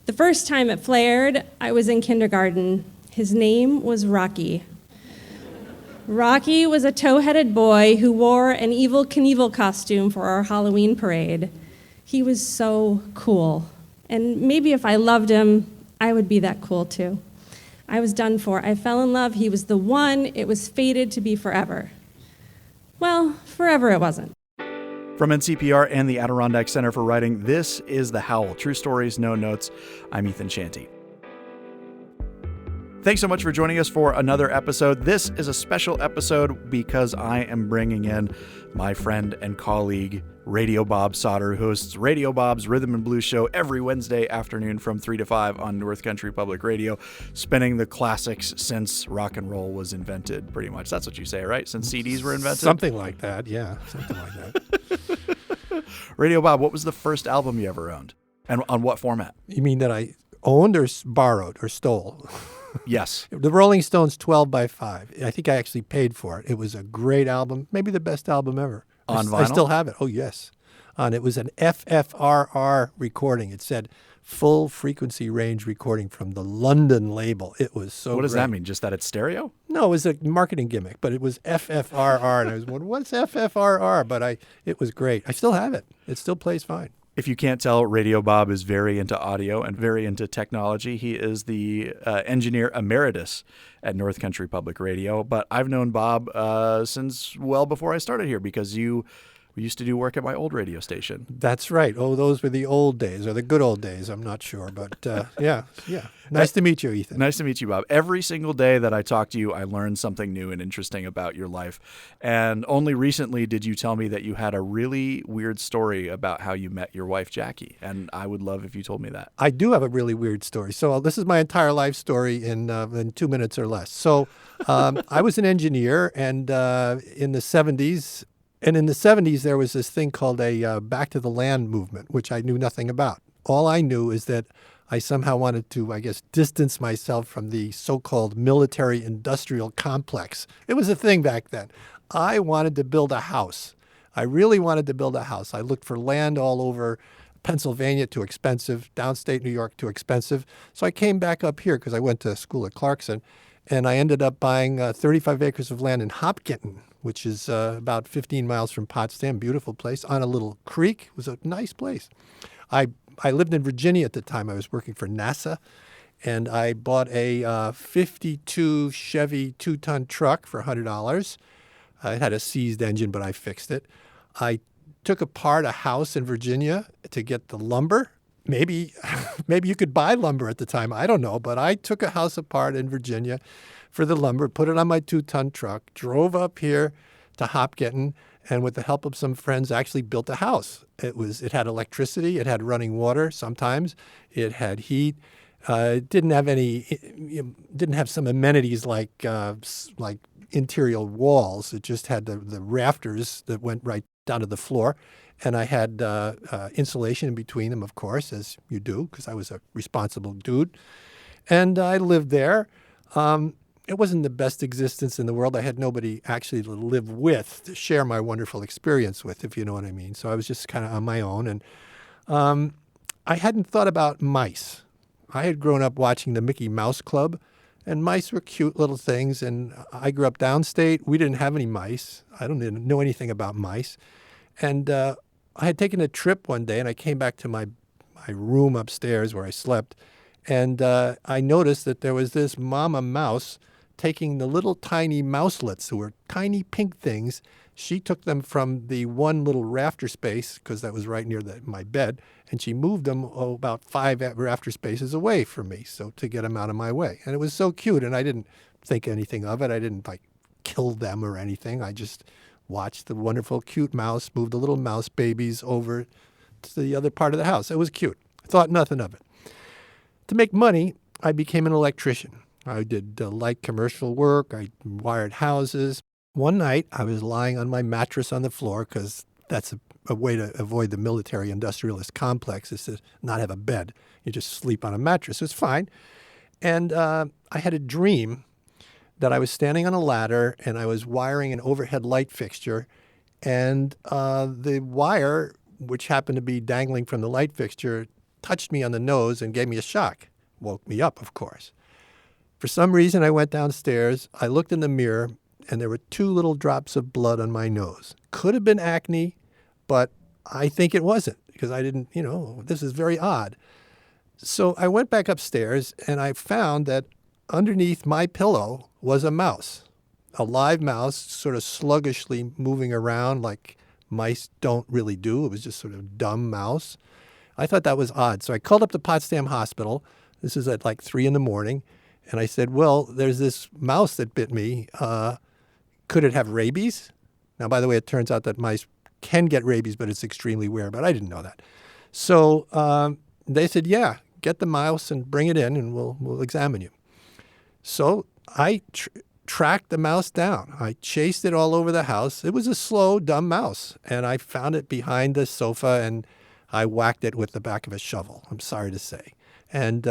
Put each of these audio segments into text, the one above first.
The first time it flared, I was in kindergarten. His name was Rocky. Rocky was a tow-headed boy who wore an Evel Knievel costume for our Halloween parade. He was so cool. And maybe if I loved him, I would be that cool too. I was done for. I fell in love. He was the one. It was fated to be forever. Well, forever it wasn't. From NCPR and the Adirondack Center for Writing, this is The Howl. True stories, no notes. I'm Ethan Shanty. Thanks so much for joining us for another episode. This is a special episode because I am bringing in my friend and colleague, Radio Bob Sauter, who hosts Radio Bob's Rhythm and Blues show every Wednesday afternoon from 3 to 5 on North Country Public Radio, spinning the classics since rock and roll was invented, pretty much. That's what you say, right? Since CDs were invented? Something like that, yeah. Something like that. Radio Bob, what was the first album you ever owned? And on what format? You mean that I owned or borrowed or stole? Yes. The Rolling Stones 12 by 5. I think I actually paid for it. It was a great album, maybe the best album ever. On vinyl? I still have it. Oh, yes. And it was an FFRR recording. It said full frequency range recording from the London label. It was so What does great. that mean? Just that it's stereo? No, it was a marketing gimmick, but it was FFRR. And I was wondering, what's FFRR? But it was great. I still have it. It still plays fine. If you can't tell, Radio Bob is very into audio and very into technology. He is the engineer emeritus at North Country Public Radio. But I've known Bob since well before I started here because we used to do work at my old radio station. That's right. Oh, those were the old days, or the good old days. I'm not sure. But yeah. Nice to meet you, Ethan. Nice to meet you, Bob. Every single day that I talk to you, I learn something new and interesting about your life. And only recently did you tell me that you had a really weird story about how you met your wife, Jackie. And I would love if you told me that. I do have a really weird story. So this is my entire life story in 2 minutes or less. So I was an engineer, and in the 70s, there was this thing called a Back to the Land movement, which I knew nothing about. All I knew is that I somehow wanted to, distance myself from the so-called military-industrial complex. It was a thing back then. I wanted to build a house. I really wanted to build a house. I looked for land all over Pennsylvania, too expensive. Downstate New York, too expensive. So I came back up here because I went to school at Clarkson, and I ended up buying 35 acres of land in Hopkinton, which is about 15 miles from Potsdam. Beautiful place on a little creek. It was a nice place. I lived in Virginia at the time. I was working for NASA, and I bought a 52 Chevy 2-ton truck for $100. It had a seized engine, but I fixed it. I took apart a house in Virginia to get the lumber. Maybe you could buy lumber at the time. I don't know, but I took a house apart in Virginia for the lumber, put it on my 2-ton truck, drove up here to Hopkinton, and with the help of some friends, actually built a house. It had electricity, it had running water sometimes, it had heat. It didn't have some amenities like interior walls. It just had the rafters that went right down to the floor. And I had insulation in between them, of course, as you do, because I was a responsible dude. And I lived there. It wasn't the best existence in the world. I had nobody actually to live with, to share my wonderful experience with, if you know what I mean. So I was just kind of on my own. And I hadn't thought about mice. I had grown up watching the Mickey Mouse Club, and mice were cute little things. And I grew up downstate. We didn't have any mice. I didn't know anything about mice. And I had taken a trip one day, and I came back to my room upstairs where I slept, and I noticed that there was this mama mouse taking the little tiny mouselets, who were tiny pink things. She took them from the one little rafter space, because that was right near my bed, and she moved them about 5 rafter spaces away from me, so to get them out of my way. And it was so cute, and I didn't think anything of it. I didn't kill them or anything. I just watched the wonderful, cute mouse move the little mouse babies over to the other part of the house. It was cute. I thought nothing of it. To make money, I became an electrician. I did light commercial work. I wired houses. One night, I was lying on my mattress on the floor, because that's a way to avoid the military-industrialist complex, is to not have a bed. You just sleep on a mattress. It's fine. And I had a dream that I was standing on a ladder, and I was wiring an overhead light fixture, and the wire, which happened to be dangling from the light fixture, touched me on the nose and gave me a shock. Woke me up, of course. For some reason, I went downstairs. I looked in the mirror, and there were 2 little drops of blood on my nose. Could have been acne, but I think it wasn't because I didn't, this is very odd. So I went back upstairs, and I found that underneath my pillow was a mouse, a live mouse, sort of sluggishly moving around like mice don't really do. It was just sort of dumb mouse. I thought that was odd. So I called up the Potsdam Hospital. This is at like 3 a.m. And I said, well, there's this mouse that bit me. Could it have rabies? Now, by the way, it turns out that mice can get rabies, but it's extremely rare. But I didn't know that. So they said, yeah, get the mouse and bring it in and we'll examine you. So I tracked the mouse down. I chased it all over the house. It was a slow, dumb mouse. And I found it behind the sofa and I whacked it with the back of a shovel, I'm sorry to say. And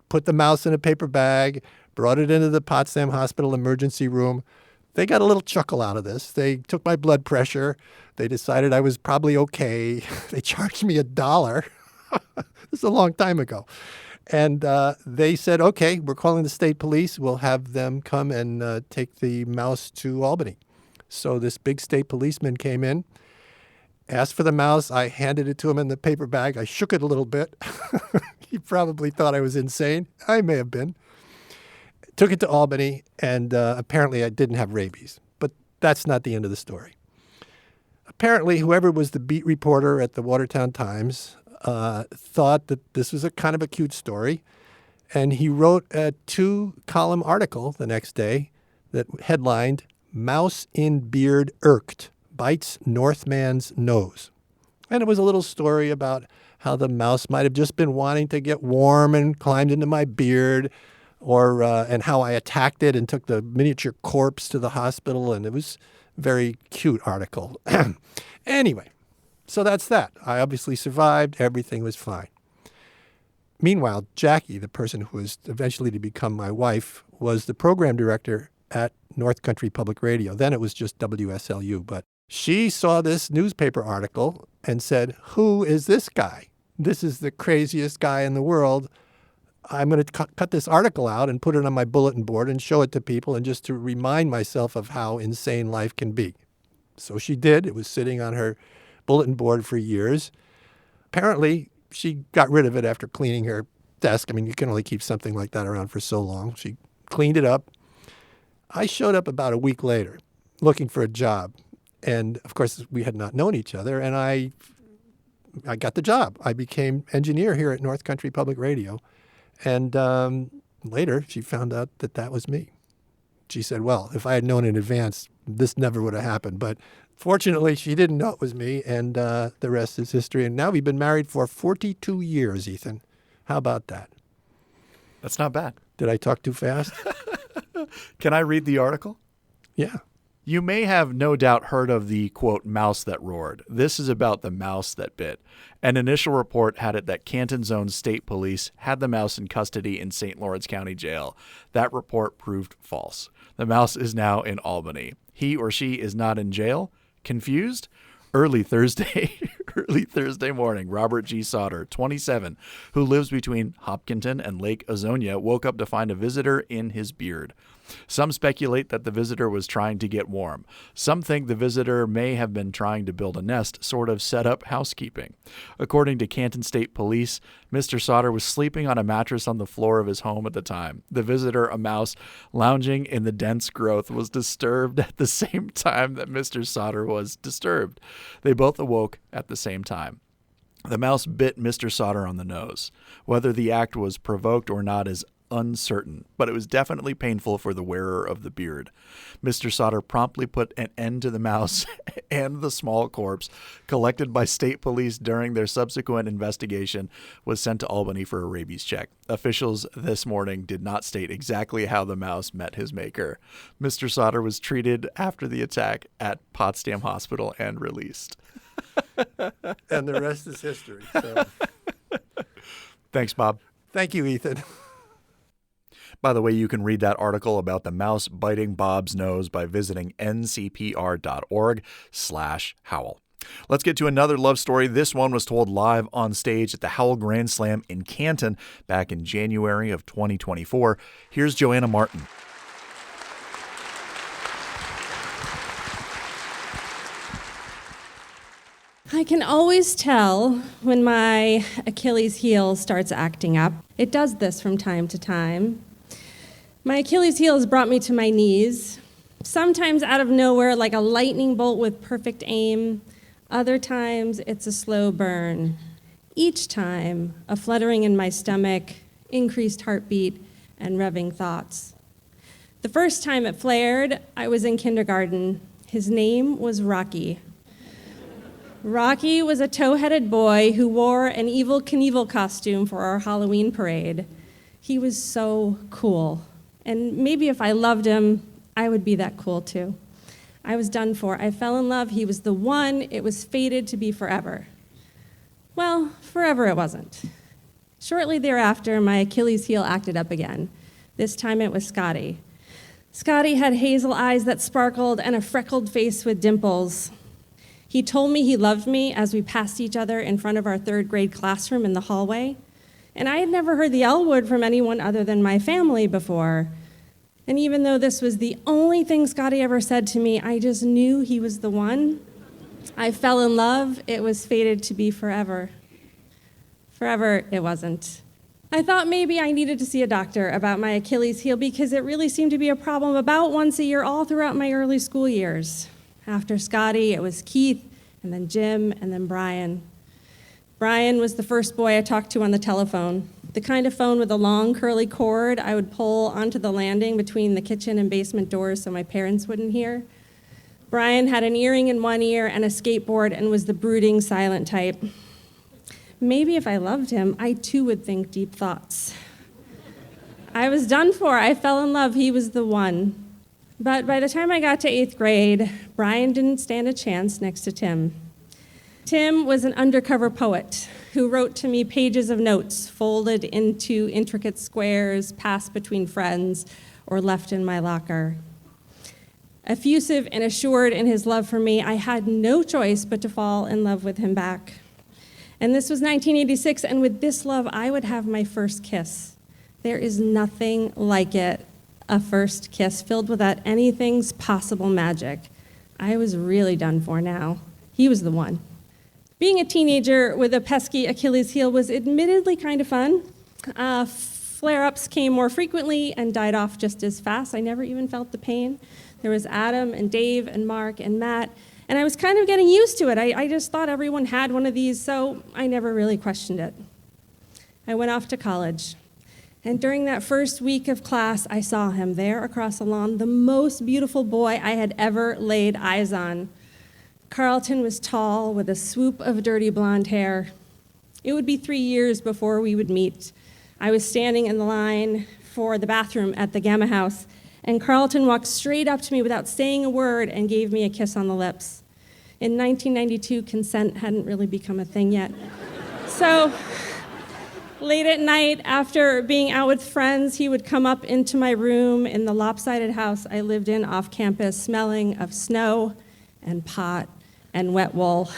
put the mouse in a paper bag, brought it into the Potsdam Hospital emergency room. They got a little chuckle out of this. They took my blood pressure. They decided I was probably okay. They charged me $1. This is a long time ago. And they said, okay, we're calling the state police. We'll have them come and take the mouse to Albany. So this big state policeman came in, asked for the mouse. I handed it to him in the paper bag. I shook it a little bit. He probably thought I was insane. I may have been. Took it to Albany, and apparently I didn't have rabies. But that's not the end of the story. Apparently, whoever was the beat reporter at the Watertown Times thought that this was a kind of a cute story. And he wrote a 2-column article the next day that headlined, "Mouse in Beard Irked, Bites Northman's Nose." And it was a little story about how the mouse might have just been wanting to get warm and climbed into my beard, or and how I attacked it and took the miniature corpse to the hospital. And it was a very cute article. Anyway, so that's that. I obviously survived. Everything was fine. Meanwhile, Jackie, the person who was eventually to become my wife, was the program director at North Country Public Radio. Then it was just WSLU. But she saw this newspaper article and said, who is this guy? This is the craziest guy in the world. I'm going to cut this article out and put it on my bulletin board and show it to people, and just to remind myself of how insane life can be. So she did. It was sitting on her bulletin board for years. Apparently, she got rid of it after cleaning her desk. I mean, you can only keep something like that around for so long. She cleaned it up. I showed up about a week later looking for a job. And, of course, we had not known each other, and I got the job. I became engineer here at North Country Public Radio. And later, she found out that that was me. She said, well, if I had known in advance, this never would have happened. But fortunately, she didn't know it was me, and the rest is history. And now we've been married for 42 years, Ethan. How about that? That's not bad. Did I talk too fast? Can I read the article? Yeah. You may have no doubt heard of the, quote, mouse that roared. This is about the mouse that bit. An initial report had it that Canton Zone State Police had the mouse in custody in St. Lawrence County Jail. That report proved false. The mouse is now in Albany. He or she is not in jail. Confused? Early Thursday morning, Robert G. Sauter, 27, who lives between Hopkinton and Lake Azonia, woke up to find a visitor in his beard. Some speculate that the visitor was trying to get warm. Some think the visitor may have been trying to build a nest, sort of set up housekeeping. According to Canton State Police, Mr. Sauter was sleeping on a mattress on the floor of his home at the time. The visitor, a mouse lounging in the dense growth, was disturbed at the same time that Mr. Sauter was disturbed. They both awoke at the same time. The mouse bit Mr. Sauter on the nose. Whether the act was provoked or not is uncertain, but it was definitely painful for the wearer of the beard. Mr. Sauter promptly put an end to the mouse and the small corpse, collected by state police during their subsequent investigation, was sent to Albany for a rabies check. Officials this morning did not state exactly how the mouse met his maker. Mr. Sauter was treated after the attack at Potsdam Hospital and released. And the rest is history. So. Thanks, Bob. Thank you, Ethan. By the way, you can read that article about the mouse biting Bob's nose by visiting ncpr.org/howl. Let's get to another love story. This one was told live on stage at the Howell Grand Slam in Canton back in January of 2024. Here's Johanna Martin. I can always tell when my Achilles heel starts acting up. It does this from time to time. My Achilles heel has brought me to my knees, sometimes out of nowhere like a lightning bolt with perfect aim. Other times it's a slow burn. Each time a fluttering in my stomach, increased heartbeat, and revving thoughts. The first time it flared, I was in kindergarten. His name was Rocky. Rocky was a tow-headed boy who wore an Evel Knievel costume for our Halloween parade. He was so cool. And maybe if I loved him, I would be that cool too. I was done for. I fell in love. He was the one. It was fated to be forever. Well, forever it wasn't. Shortly thereafter, my Achilles heel acted up again. This time it was Scotty. Scotty had hazel eyes that sparkled and a freckled face with dimples. He told me he loved me as we passed each other in front of our third grade classroom in the hallway. And I had never heard the L word from anyone other than my family before. And even though this was the only thing Scotty ever said to me, I just knew he was the one. I fell in love. It was fated to be forever. Forever, it wasn't. I thought maybe I needed to see a doctor about my Achilles heel because it really seemed to be a problem about once a year all throughout my early school years. After Scotty, it was Keith, and then Jim, and then Brian. Brian was the first boy I talked to on the telephone, the kind of phone with a long, curly cord I would pull onto the landing between the kitchen and basement doors so my parents wouldn't hear. Brian had an earring in one ear and a skateboard and was the brooding, silent type. Maybe if I loved him, I too would think deep thoughts. I was done for. I fell in love. He was the one. But by the time I got to 8th grade, Brian didn't stand a chance next to Tim. Tim was an undercover poet who wrote to me pages of notes folded into intricate squares, passed between friends, or left in my locker. Effusive and assured in his love for me, I had no choice but to fall in love with him back. And this was 1986, and with this love, I would have my first kiss. There is nothing like it. A first kiss filled with that anything's possible magic. I was really done for now. He was the one. Being a teenager with a pesky Achilles heel was admittedly kind of fun. Flare-ups came more frequently and died off just as fast. I never even felt the pain. There was Adam and Dave and Mark and Matt, and I was kind of getting used to it. I just thought everyone had one of these, so I never really questioned it. I went off to college. And during that first week of class, I saw him there across the lawn, the most beautiful boy I had ever laid eyes on. Carlton was tall with a swoop of dirty blonde hair. It would be 3 years before we would meet. I was standing in the line for the bathroom at the Gamma House, and Carlton walked straight up to me without saying a word and gave me a kiss on the lips. In 1992, consent hadn't really become a thing yet. So, late at night, after being out with friends, he would come up into my room in the lopsided house I lived in off campus, smelling of snow and pot and wet wool.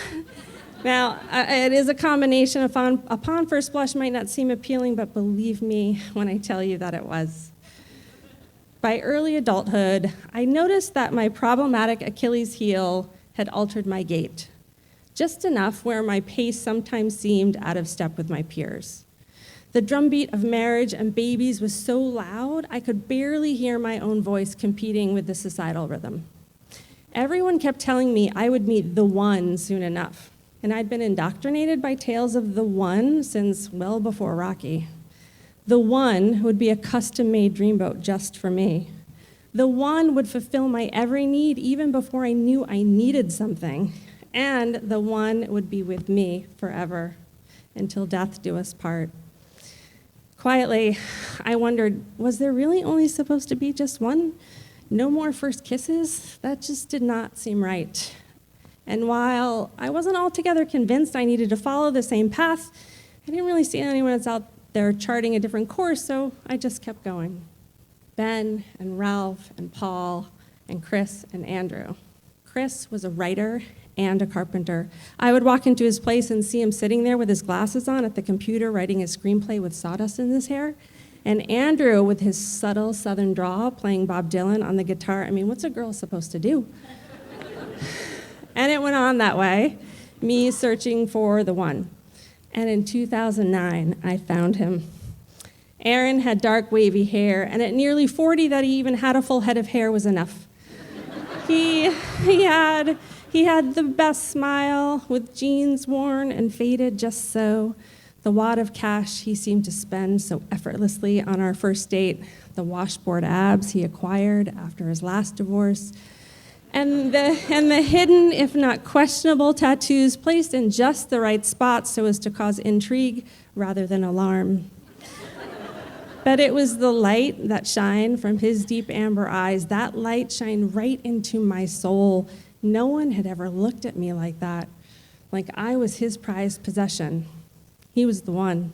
Now, it is a combination upon first blush might not seem appealing, but believe me when I tell you that it was. By early adulthood, I noticed that my problematic Achilles heel had altered my gait, just enough where my pace sometimes seemed out of step with my peers. The drumbeat of marriage and babies was so loud, I could barely hear my own voice competing with the societal rhythm. Everyone kept telling me I would meet the one soon enough, and I'd been indoctrinated by tales of the one since well before Rocky. The one would be a custom-made dreamboat just for me. The one would fulfill my every need even before I knew I needed something, and the one would be with me forever until death do us part. Quietly, I wondered, was there really only supposed to be just one? No more first kisses? That just did not seem right. And while I wasn't altogether convinced I needed to follow the same path, I didn't really see anyone else out there charting a different course, so I just kept going. Ben and Ralph and Paul and Chris and Andrew. Chris was a writer and a carpenter. I would walk into his place and see him sitting there with his glasses on at the computer writing his screenplay with sawdust in his hair. And Andrew, with his subtle southern drawl, playing Bob Dylan on the guitar. I mean, what's a girl supposed to do? And it went on that way, me searching for the one. And in 2009, I found him. Aaron had dark, wavy hair, and at nearly 40, that he even had a full head of hair was enough. He had the best smile, with jeans worn and faded just so, the wad of cash he seemed to spend so effortlessly on our first date, the washboard abs he acquired after his last divorce, and the hidden, if not questionable, tattoos placed in just the right spots so as to cause intrigue rather than alarm. But it was the light that shined from his deep amber eyes. That light shined right into my soul. No one had ever looked at me like that, like I was his prized possession. He was the one.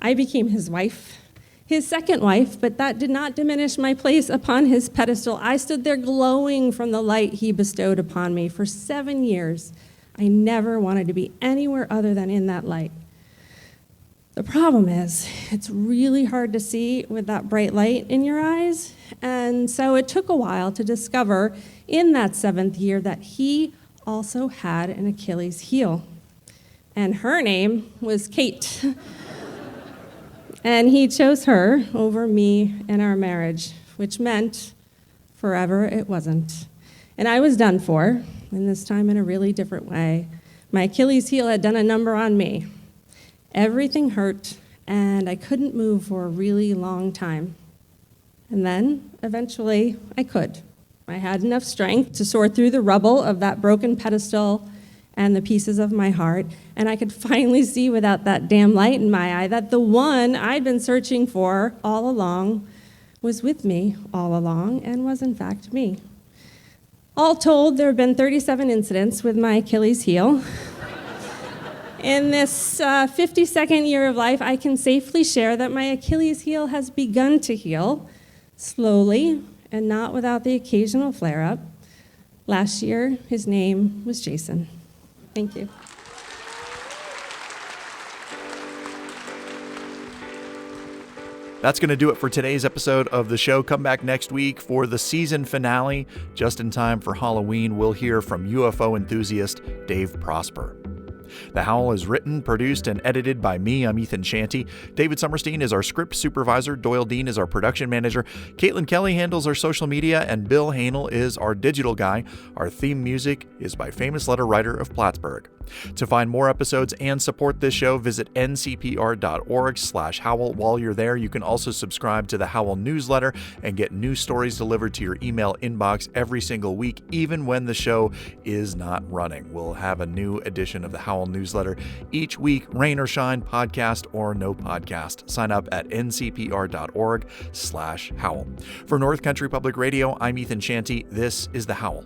I became his wife, his second wife, but that did not diminish my place upon his pedestal. I stood there glowing from the light he bestowed upon me. For 7 years, I never wanted to be anywhere other than in that light. The problem is, it's really hard to see with that bright light in your eyes, and so it took a while to discover in that 7th year that he also had an Achilles heel. And her name was Kate. And he chose her over me and our marriage, which meant forever it wasn't. And I was done for, and this time in a really different way. My Achilles heel had done a number on me. Everything hurt, and I couldn't move for a really long time. And then, eventually, I could. I had enough strength to sort through the rubble of that broken pedestal and the pieces of my heart, and I could finally see without that damn light in my eye that the one I'd been searching for all along was with me all along and was in fact me. All told, there have been 37 incidents with my Achilles heel. In this 52nd year of life, I can safely share that my Achilles heel has begun to heal, slowly and not without the occasional flare-up. Last year, his name was Jason. Thank you. That's going to do it for today's episode of the show. Come back next week for the season finale. Just in time for Halloween, we'll hear from UFO enthusiast Dave Prosper. The Howl is written, produced, and edited by me. I'm Ethan Shanty. David Summerstein is our script supervisor. Doyle Dean is our production manager. Caitlin Kelly handles our social media, and Bill Hanel is our digital guy. Our theme music is by famous letter writer of Plattsburgh. To find more episodes and support this show, visit ncpr.org/Howl. While you're there, you can also subscribe to the Howl newsletter and get new stories delivered to your email inbox every single week, even when the show is not running. We'll have a new edition of the Howl newsletter each week, rain or shine, podcast or no podcast. Sign up at ncpr.org/Howl. For North Country Public Radio, I'm Ethan Shanty. This is the Howl.